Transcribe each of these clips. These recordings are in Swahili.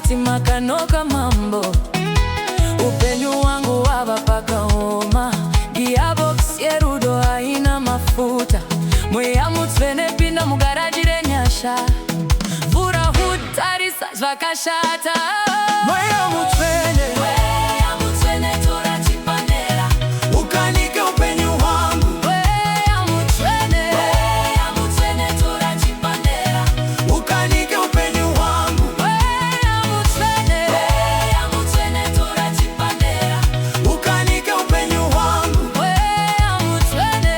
ati makanoka mambo. Upenyu wangu wavapaka homa. Gearbox yerudo haina mafuta. Mweya mutsvene pinda mugarajire nyasha. Vura hood tarisa zvakashata. Mweya mutsvene tora chipanera. ukanike upenyu hwangu. Mweya mutsvene tora chipanera. Ukanike upenyu hwangu. Mweya mutsvene tora chipanera. Ukanike upenyu hwangu. Mweya mutsvene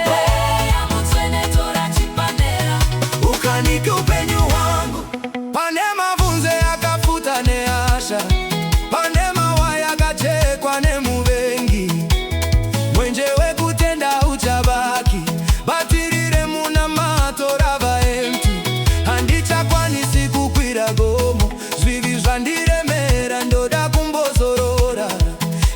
tora chipanera. Ukanike upenyu hwangu. Pane mavunze akafuta neasha, pane mawaya akachekwa nemuvengi. Mwenje wekutenda uchabaki, batirire muna matora vaemti. Handichakwanisi kukwira gomo, zvivi zvandiremera ndoda kumbozorora.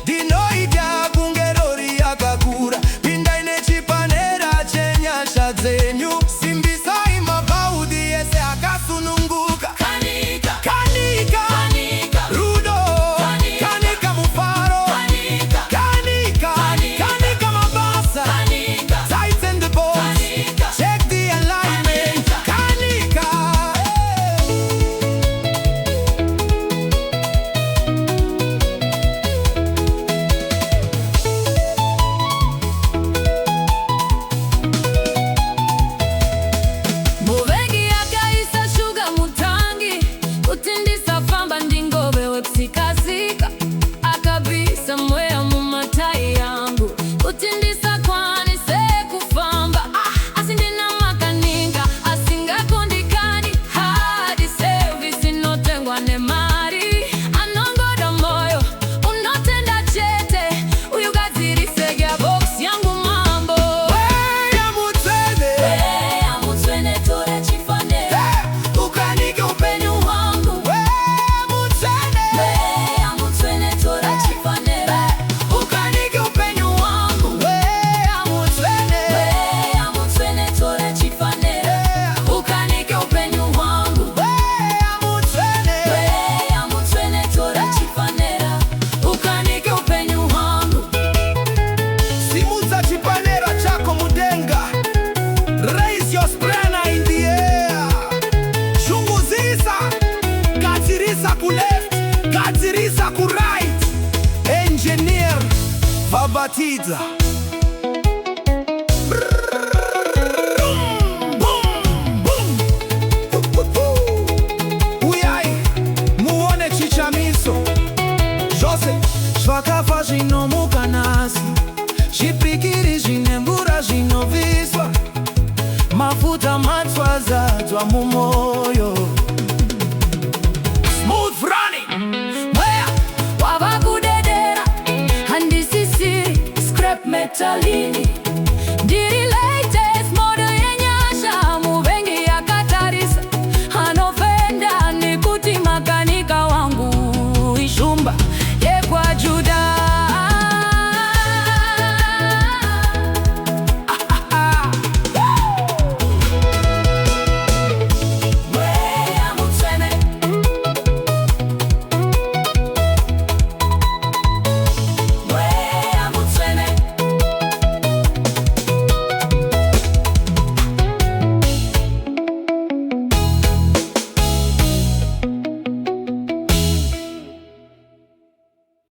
Ndinoita kunge rori yakakura, pindai nechipanera chenyasha dzenyu. Simbisai mabhaudhi ese akasununguka. Kanika, Kanika, kanika, rudo, Kanika, kanika mufaro, kanika, kanika, Kanika, kanika mabasa, kanika, tighten the bolts, Kanika, check the alignment, kanika, muvengi akaisa shuga mutangi. Kutindisa famba ndingove wepsikazika. Akabisa mweya mumatai yangu. Kutindisa kwanise kufamba. Asindina makaninga asingakundikani. Hadi service inotengwa ne mari. Anongoda moyo unotenda chete. Uyugadzirise gearbox yangu mambo. Mweya mutsvene, Mweya mutsvene tora chipanera. ukanike upenyu Wangu. Mweya mutsvene, Mweya mutsvene tora chipanera. ukanike upenyu hwangu. Mweya mutsvene, Mweya mutsvene tora chipanera. Ukanike upenyu hwangu. mweya mutsvene, Mweya mutsvene tora chipanera. Ukanike upenyu hwangu. simudza chipanera chako mudenga. Raise your spanner in the air. Shunguzisa, gadzirisa kuleft, gadzirisa kuright. Engineer Vabatidza. Uyai muone chichamiso zvose zvakafa zvinomuka nhasi, zvipikiri zvine mvura zvinovhiswa, mafuta matswa zadzwa mumoto.